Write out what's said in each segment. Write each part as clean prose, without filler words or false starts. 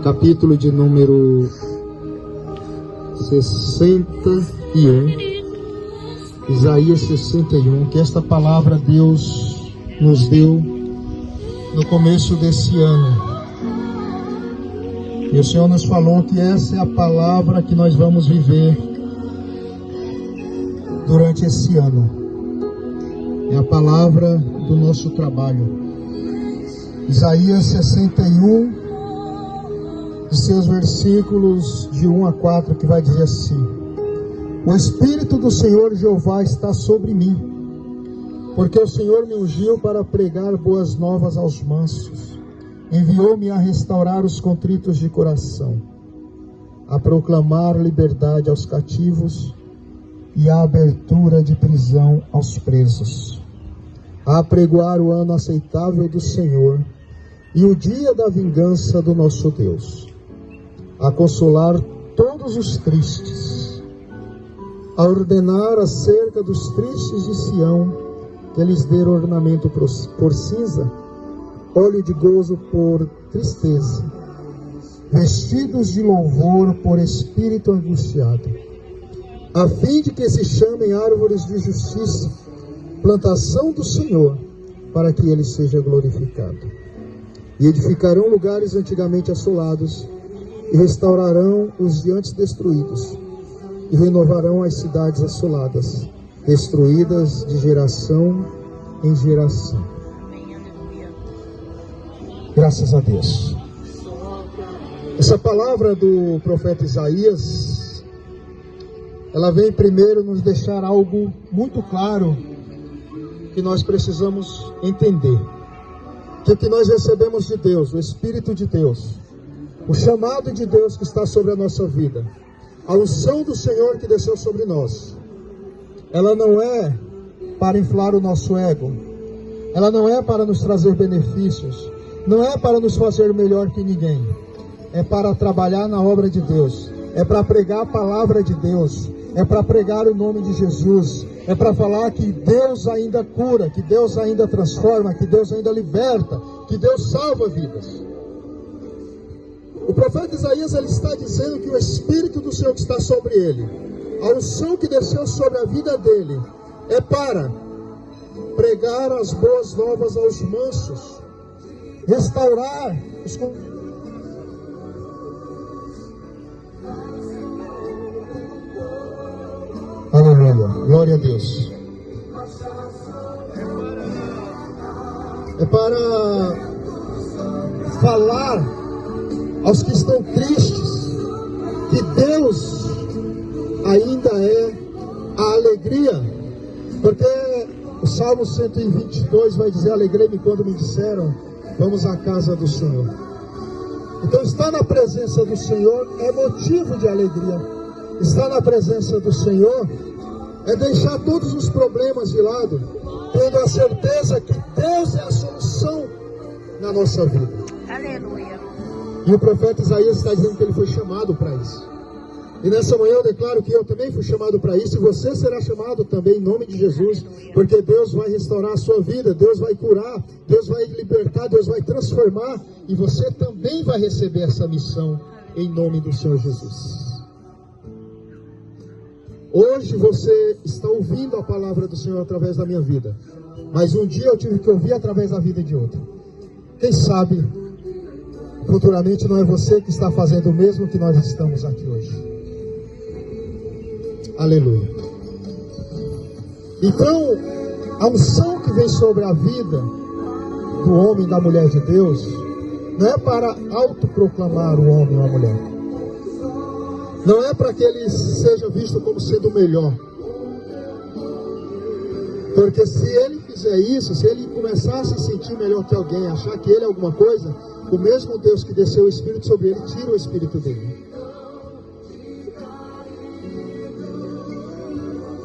capítulo de número 61, Isaías 61, que esta palavra Deus nos deu no começo desse ano. E o Senhor nos falou que essa é a palavra que nós vamos viver durante esse ano. É a palavra do nosso trabalho. Isaías 61, de seus versículos de 1 a 4, que vai dizer assim: O Espírito do Senhor Jeová está sobre mim, porque o Senhor me ungiu para pregar boas novas aos mansos. Enviou-me a restaurar os contritos de coração, a proclamar liberdade aos cativos e a abertura de prisão aos presos, a apregoar o ano aceitável do Senhor e o dia da vingança do nosso Deus, a consolar todos os tristes, a ordenar acerca dos tristes de Sião, que lhes dê ornamento por cinza, óleo de gozo por tristeza, vestidos de louvor por espírito angustiado, a fim de que se chamem árvores de justiça, plantação do Senhor, para que ele seja glorificado. E edificarão lugares antigamente assolados, e restaurarão os de antes destruídos, e renovarão as cidades assoladas, destruídas de geração em geração. Graças a Deus. Essa palavra do profeta Isaías, ela vem primeiro nos deixar algo muito claro que nós precisamos entender. Que o que nós recebemos de Deus, o Espírito de Deus, o chamado de Deus que está sobre a nossa vida, a unção do Senhor que desceu sobre nós, ela não é para inflar o nosso ego, ela não é para nos trazer benefícios, não é para nos fazer melhor que ninguém, é para trabalhar na obra de Deus, é para pregar a palavra de Deus, é para pregar o nome de Jesus, é para falar que Deus ainda cura, que Deus ainda transforma, que Deus ainda liberta, que Deus salva vidas. O profeta Isaías, ele está dizendo que o Espírito do Senhor que está sobre ele, a unção que desceu sobre a vida dele, é para pregar as boas novas aos mansos, restaurar os... Aleluia, glória a Deus. É para falar aos que estão tristes que Deus ainda é a alegria, porque o Salmo 122 vai dizer: alegrei-me quando me disseram, vamos à casa do Senhor. Então estar na presença do Senhor é motivo de alegria. Estar na presença do Senhor é deixar todos os problemas de lado, tendo a certeza que Deus é a solução na nossa vida. Aleluia. E o profeta Isaías está dizendo que ele foi chamado para isso. E nessa manhã eu declaro que eu também fui chamado para isso, e você será chamado também em nome de Jesus, porque Deus vai restaurar a sua vida, Deus vai curar, Deus vai libertar, Deus vai transformar, e você também vai receber essa missão em nome do Senhor Jesus. Hoje você está ouvindo a palavra do Senhor através da minha vida, mas um dia eu tive que ouvir através da vida de outro. Quem sabe futuramente não é você que está fazendo o mesmo que nós estamos aqui hoje. Aleluia. Então, a unção que vem sobre a vida do homem e da mulher de Deus não é para autoproclamar o homem ou a mulher. Não é para que ele seja visto como sendo o melhor. Porque se ele fizer isso, se ele começar a se sentir melhor que alguém, achar que ele é alguma coisa, o mesmo Deus que desceu o Espírito sobre ele, tira o Espírito dele.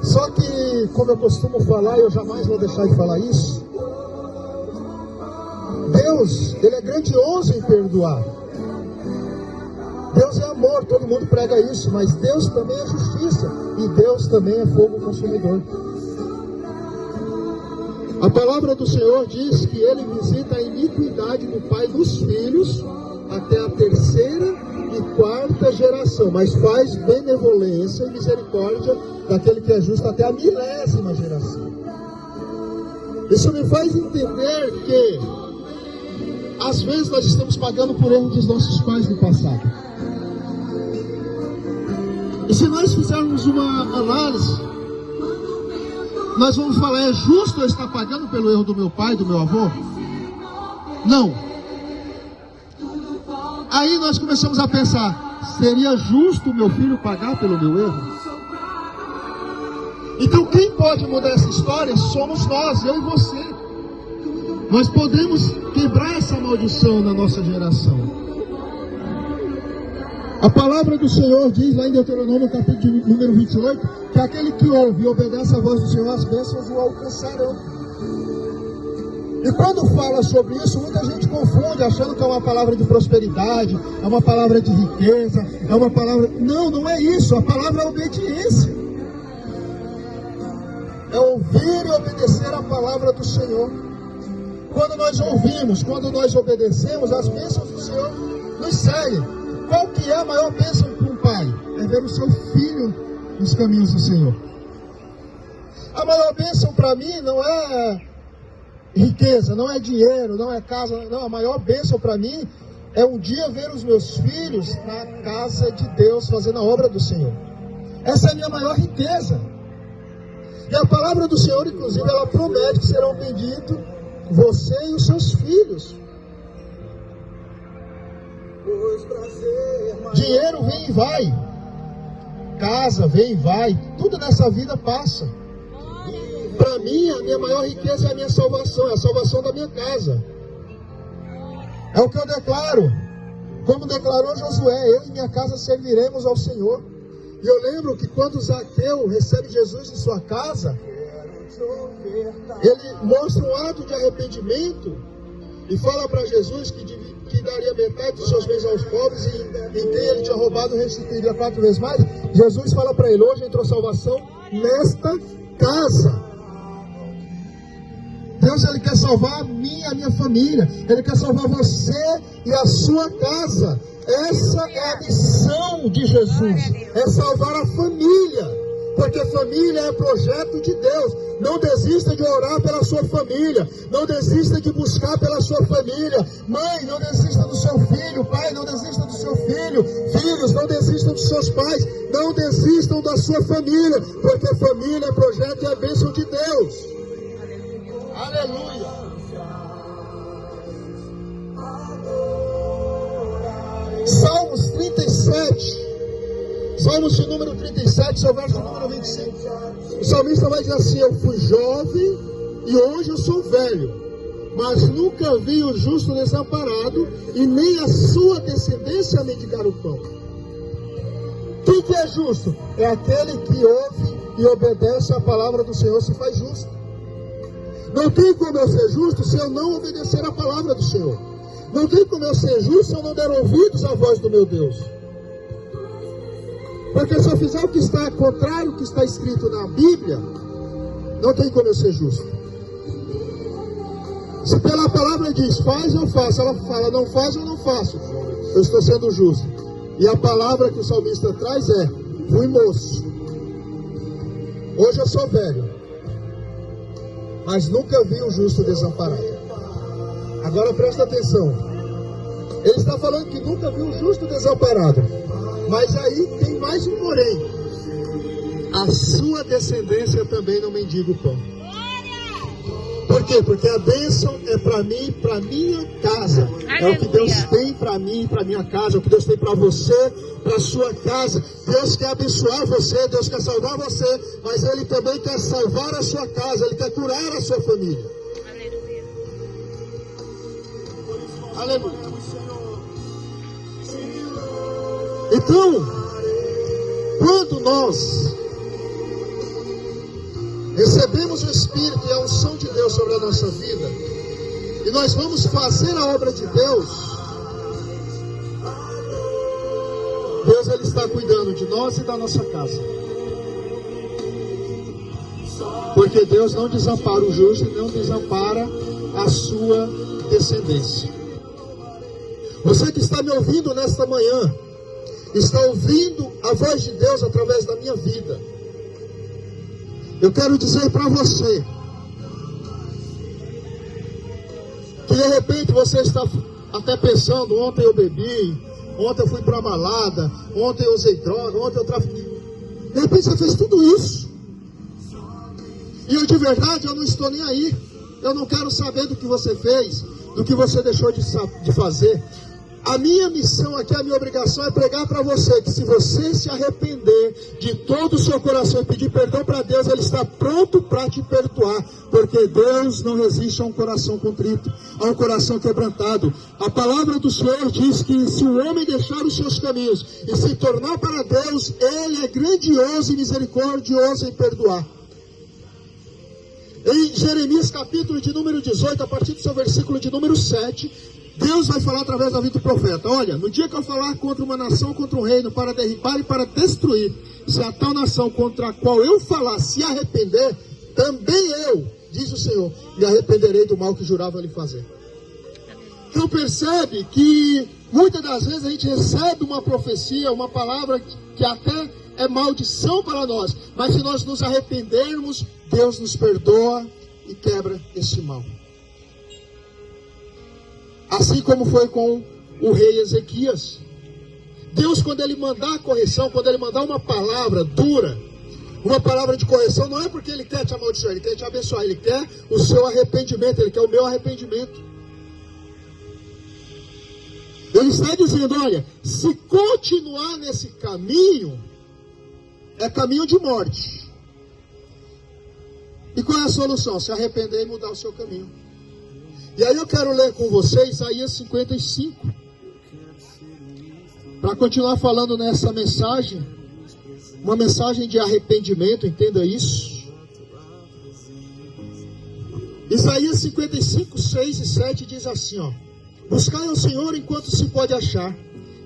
Só que, como eu costumo falar, eu jamais vou deixar de falar isso, Deus, ele é grandioso em perdoar. Deus é amor, todo mundo prega isso, mas Deus também é justiça, e Deus também é fogo consumidor. A palavra do Senhor diz que ele visita a iniquidade do pai dos filhos até a terceira geração, mas faz benevolência e misericórdia daquele que é justo até a 1000ª geração. Isso me faz entender que às vezes nós estamos pagando por erro dos nossos pais no passado. E se nós fizermos uma análise, nós vamos falar: é justo eu estar pagando pelo erro do meu pai, do meu avô? Não. Aí nós começamos a pensar: seria justo o meu filho pagar pelo meu erro? Então quem pode mudar essa história somos nós, eu e você. Nós podemos quebrar essa maldição na nossa geração. A palavra do Senhor diz lá em Deuteronômio, capítulo número 28, que aquele que ouve e obedece a voz do Senhor, as bênçãos o alcançarão. E quando fala sobre isso, muita gente confunde, achando que é uma palavra de prosperidade, é uma palavra de riqueza, é uma palavra... Não, não é isso. A palavra é obediência. É ouvir e obedecer a palavra do Senhor. Quando nós ouvimos, quando nós obedecemos, as bênçãos do Senhor nos seguem. Qual que é a maior bênção para um pai? É ver o seu filho nos caminhos do Senhor. A maior bênção para mim não é riqueza, não é dinheiro, não é casa. Não, a maior bênção para mim é um dia ver os meus filhos na casa de Deus, fazendo a obra do Senhor. Essa é a minha maior riqueza. E a palavra do Senhor, inclusive, ela promete que serão benditos você e os seus filhos. Dinheiro vem e vai, casa vem e vai, tudo nessa vida passa. Para mim, a minha maior riqueza é a minha salvação, é a salvação da minha casa. É o que eu declaro, como declarou Josué: eu e minha casa serviremos ao Senhor. E eu lembro que quando Zaqueu recebe Jesus em sua casa, ele mostra um ato de arrependimento e fala para Jesus que daria metade dos seus bens aos pobres, e quem ele tinha roubado restituiria 4 vezes mais. Jesus fala para ele: hoje entrou salvação nesta casa. Deus, ele quer salvar a minha família, ele quer salvar você e a sua casa. Essa é a missão de Jesus, é salvar a família, porque família é projeto de Deus. Não desista de orar pela sua família, não desista de buscar pela sua família. Mãe, não desista do seu filho. Pai, não desista do seu filho. Filhos, não desistam dos seus pais. Não desistam da sua família, porque família é projeto e é bênção de Deus. Aleluia. Salmos 37, Salmos de número 37, seu verso número 25. O salmista vai dizer assim: eu fui jovem e hoje eu sou velho, mas nunca vi o justo desamparado e nem a sua descendência mendigar o pão. Quem que é justo? É aquele que ouve e obedece a palavra do Senhor, se faz justo. Não tem como eu ser justo se eu não obedecer a palavra do Senhor. Não tem como eu ser justo se eu não der ouvidos à voz do meu Deus. Porque se eu fizer o que está contrário ao que está escrito na Bíblia, não tem como eu ser justo. Se pela palavra diz, faz, eu faço. Ela fala, não faz, eu não faço. Eu estou sendo justo. E a palavra que o salmista traz é: fui moço, hoje eu sou velho, mas nunca vi o justo desamparado. Agora presta atenção. Ele está falando que nunca viu o justo desamparado. Mas aí tem mais um porém: a sua descendência também não mendiga o pão. Por quê? Porque a bênção é para mim, para minha casa. É o que Deus tem para mim, para minha casa. É o que Deus tem para você, para sua casa. Deus quer abençoar você, Deus quer salvar você, mas Ele também quer salvar a sua casa. Ele quer curar a sua família. Aleluia. Então, quando nós recebemos o Espírito e a unção de Deus sobre a nossa vida, e nós vamos fazer a obra de Deus, Deus, Ele está cuidando de nós e da nossa casa. Porque Deus não desampara o justo e não desampara a sua descendência. Você que está me ouvindo nesta manhã, está ouvindo a voz de Deus através da minha vida, eu quero dizer para você que de repente você está até pensando: ontem eu bebi, ontem eu fui para balada, ontem eu usei droga, ontem eu trafiquei. De repente você fez tudo isso, e eu de verdade eu não estou nem aí. Eu não quero saber do que você fez, do que você deixou de fazer. A minha missão aqui, a minha obrigação é pregar para você que se você se arrepender de todo o seu coração e pedir perdão para Deus, Ele está pronto para te perdoar, porque Deus não resiste a um coração contrito, a um coração quebrantado. A palavra do Senhor diz que se o homem deixar os seus caminhos e se tornar para Deus, Ele é grandioso e misericordioso em perdoar. Em Jeremias capítulo de número 18, a partir do seu versículo de número 7, Deus vai falar através da vida do profeta: olha, no dia que eu falar contra uma nação, contra um reino, para derribar e para destruir, se a tal nação contra a qual eu falar se arrepender, também eu, diz o Senhor, me arrependerei do mal que jurava lhe fazer. Então percebe que muitas das vezes a gente recebe uma profecia, uma palavra que até é maldição para nós, mas se nós nos arrependermos, Deus nos perdoa e quebra esse mal. Assim como foi com o rei Ezequias. Deus, quando Ele mandar a correção, quando Ele mandar uma palavra dura, uma palavra de correção, não é porque Ele quer te amaldiçoar, Ele quer te abençoar, Ele quer o seu arrependimento, Ele quer o meu arrependimento. Ele está dizendo: olha, se continuar nesse caminho, é caminho de morte. E qual é a solução? Se arrepender e mudar o seu caminho. E aí eu quero ler com vocês Isaías 55. Para continuar falando nessa mensagem. Uma mensagem de arrependimento, entenda isso. Isaías 55, 6 e 7 diz assim, ó: buscai ao Senhor enquanto se pode achar,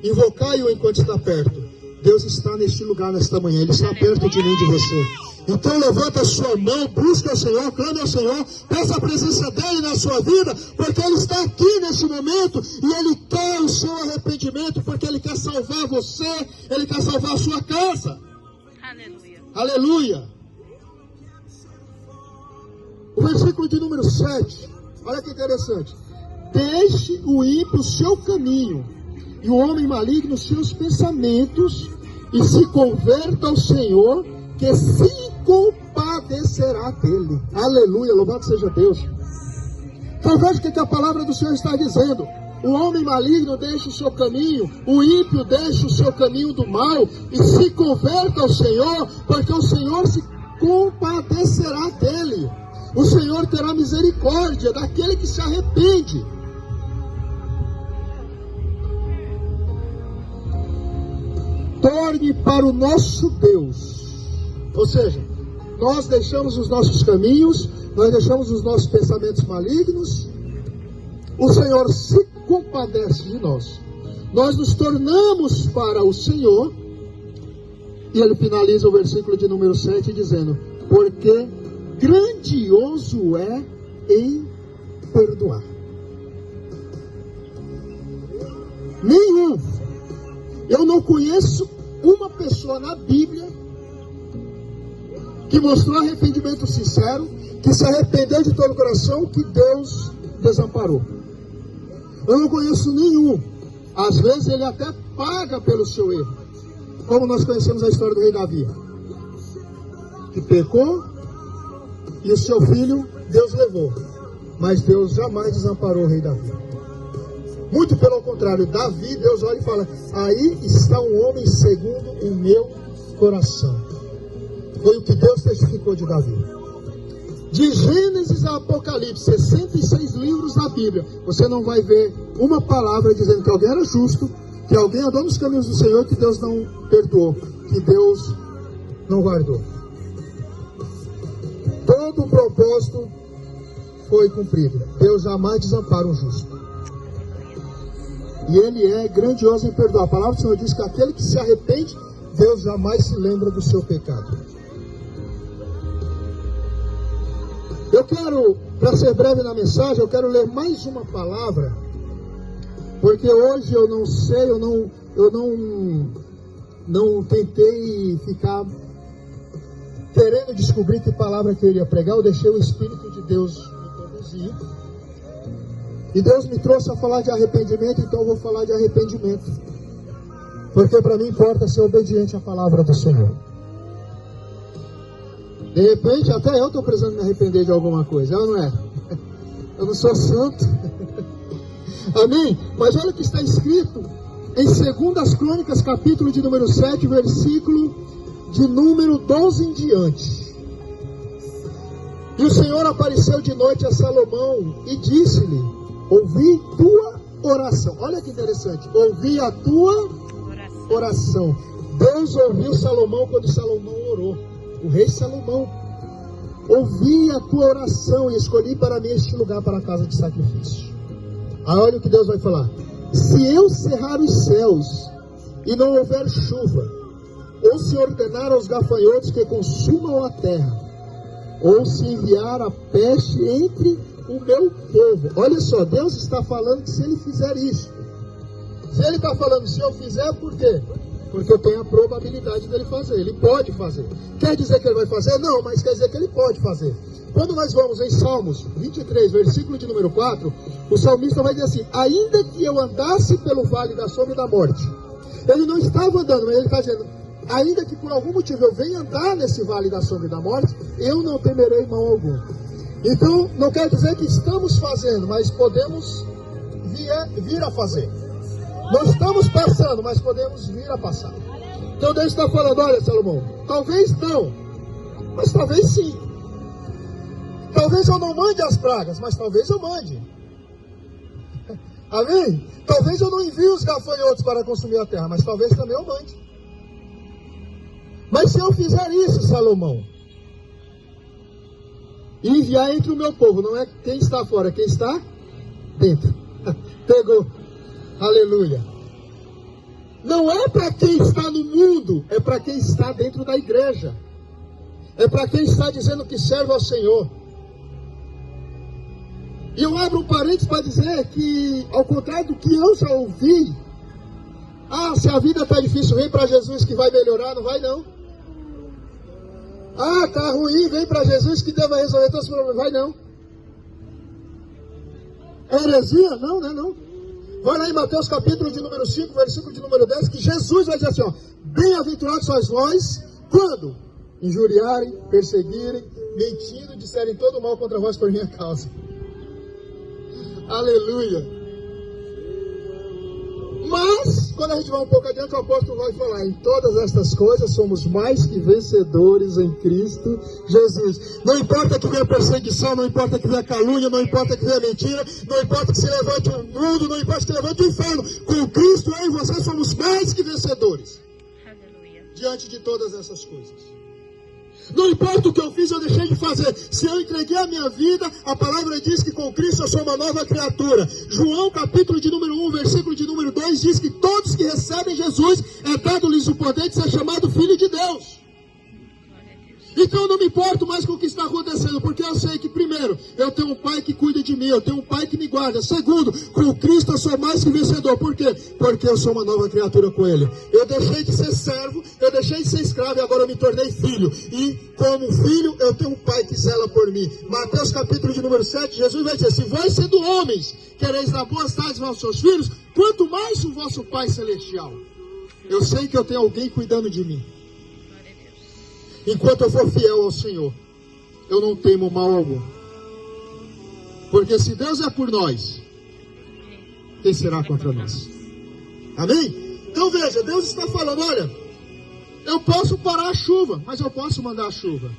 invocai-o enquanto está perto. Deus está neste lugar nesta manhã, Ele está perto de mim e de você. Então levanta a sua mão, busca o Senhor, clame ao Senhor, peça a presença dEle na sua vida, porque Ele está aqui nesse momento, e Ele quer o seu arrependimento, porque Ele quer salvar você, Ele quer salvar a sua casa. Aleluia. Aleluia. O versículo de número 7, olha que interessante: deixe o ímpio o seu caminho, e o homem maligno os seus pensamentos, e se converta ao Senhor, que se compadecerá dele. Aleluia, louvado seja Deus. Então veja o que a palavra do Senhor está dizendo: o homem maligno deixa o seu caminho, o ímpio deixa o seu caminho do mal, e se converta ao Senhor, porque o Senhor se compadecerá dele. O Senhor terá misericórdia daquele que se arrepende. Torne para o nosso Deus. Ou seja, nós deixamos os nossos caminhos, nós deixamos os nossos pensamentos malignos, o Senhor se compadece de nós. Nós nos tornamos para o Senhor, e ele finaliza o versículo de número 7 dizendo: porque grandioso é em perdoar. Eu não conheço uma pessoa na Bíblia que mostrou arrependimento sincero, que se arrependeu de todo o coração, que Deus desamparou. Eu não conheço nenhum. Às vezes ele até paga pelo seu erro, como nós conhecemos a história do rei Davi, que pecou e o seu filho Deus levou, mas Deus jamais desamparou o rei Davi. Muito pelo contrário, Davi, Deus olha e fala: aí está um homem segundo o meu coração. Foi o que Deus testificou de Davi. De Gênesis a Apocalipse, 66 livros da Bíblia, você não vai ver uma palavra dizendo que alguém era justo, que alguém andou nos caminhos do Senhor, que Deus não perdoou, que Deus não guardou. Todo o propósito foi cumprido. Deus jamais desampara um justo. E Ele é grandioso em perdoar. A palavra do Senhor diz que aquele que se arrepende, Deus jamais se lembra do seu pecado. Eu quero, para ser breve na mensagem, eu quero ler mais uma palavra, porque hoje eu não sei, eu não tentei ficar querendo descobrir que palavra que eu iria pregar. Eu deixei o Espírito de Deus me conduzir. E Deus me trouxe a falar de arrependimento, então eu vou falar de arrependimento. Porque para mim importa ser obediente à palavra do Senhor. De repente, até eu estou precisando me arrepender de alguma coisa, não é? Eu não sou santo. Amém? Mas olha o que está escrito em 2 Crônicas, capítulo de número 7, versículo de número 12 em diante. E o Senhor apareceu de noite a Salomão e disse-lhe: ouvi tua oração. Olha que interessante. Ouvi a tua oração. Deus ouviu Salomão quando Salomão orou. O rei Salomão. Ouvi a tua oração e escolhi para mim este lugar para a casa de sacrifício. Aí olha o que Deus vai falar. Se eu cerrar os céus e não houver chuva, ou se ordenar aos gafanhotos que consumam a terra, ou se enviar a peste entre o meu povo. Olha só, Deus está falando que se ele fizer isso, se ele está falando se eu fizer, por quê? Porque eu tenho a probabilidade dele fazer. Ele pode fazer. Quer dizer que ele vai fazer? Não, mas quer dizer que ele pode fazer. Quando nós vamos em Salmos 23, versículo de número 4, o salmista vai dizer assim: ainda que eu andasse pelo vale da sombra e da morte. Ele não estava andando, mas ele está dizendo: ainda que por algum motivo eu venha andar nesse vale da sombra e da morte, eu não temerei mal algum. Então, não quer dizer que estamos fazendo, mas podemos vir a fazer. Não estamos passando, mas podemos vir a passar. Então Deus está falando: olha, Salomão, talvez não, mas talvez sim. Talvez eu não mande as pragas, mas talvez eu mande. Amém? Talvez eu não envie os gafanhotos para consumir a terra, mas talvez também eu mande. Mas se eu fizer isso, Salomão, e enviar entre o meu povo, não é quem está fora, é quem está dentro. Pegou. Aleluia. Não é para quem está no mundo, é para quem está dentro da igreja. É para quem está dizendo que serve ao Senhor. E eu abro um parênteses para dizer que, ao contrário do que eu já ouvi, se a vida está difícil, vem para Jesus que vai melhorar. Não vai não. Está ruim, vem para Jesus que Deus vai resolver todos os problemas. Vai não. É heresia? Não, não é não. Vai lá em Mateus capítulo de número 5, versículo de número 10, que Jesus vai dizer assim, ó: bem-aventurados sois vós, quando injuriarem, perseguirem, mentindo, disserem todo mal contra vós por minha causa. Aleluia. Mas, quando a gente vai um pouco adiante, o apóstolo vai falar: em todas estas coisas somos mais que vencedores em Cristo Jesus. Não importa que venha perseguição, não importa que venha calúnia, não importa que venha mentira, não importa que se levante o mundo, não importa que se levante o inferno. Com Cristo, eu e você somos mais que vencedores. Aleluia. Diante de todas essas coisas. Não importa o que eu fiz, eu deixei de fazer. Se eu entreguei a minha vida, a palavra diz que com Cristo eu sou uma nova criatura. João capítulo de número 1, versículo de número 2, diz que todos que recebem Jesus, é dado-lhes o poder de ser chamado filho de Deus. Então eu não me importo mais com o que está acontecendo, porque eu sei que, primeiro, eu tenho um pai que cuida de mim, eu tenho um pai que me guarda. Segundo, com Cristo eu sou mais que vencedor. Por quê? Porque eu sou uma nova criatura com Ele. Eu deixei de ser servo, eu deixei de ser escravo e agora eu me tornei filho. E como filho, eu tenho um pai que zela por mim. Mateus capítulo de número 7, Jesus vai dizer: se vós sendo homens, quereis dar boas tardes aos seus filhos, quanto mais o vosso Pai Celestial. Eu sei que eu tenho alguém cuidando de mim. Enquanto eu for fiel ao Senhor, eu não temo mal algum. Porque se Deus é por nós, quem será contra nós? Amém? Então veja, Deus está falando: olha, eu posso parar a chuva, mas eu posso mandar a chuva.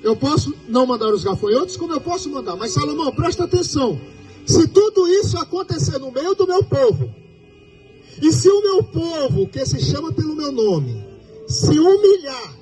Eu posso não mandar os gafanhotos, como eu posso mandar. Mas Salomão, presta atenção. Se tudo isso acontecer no meio do meu povo, e se o meu povo, que se chama pelo meu nome, se humilhar,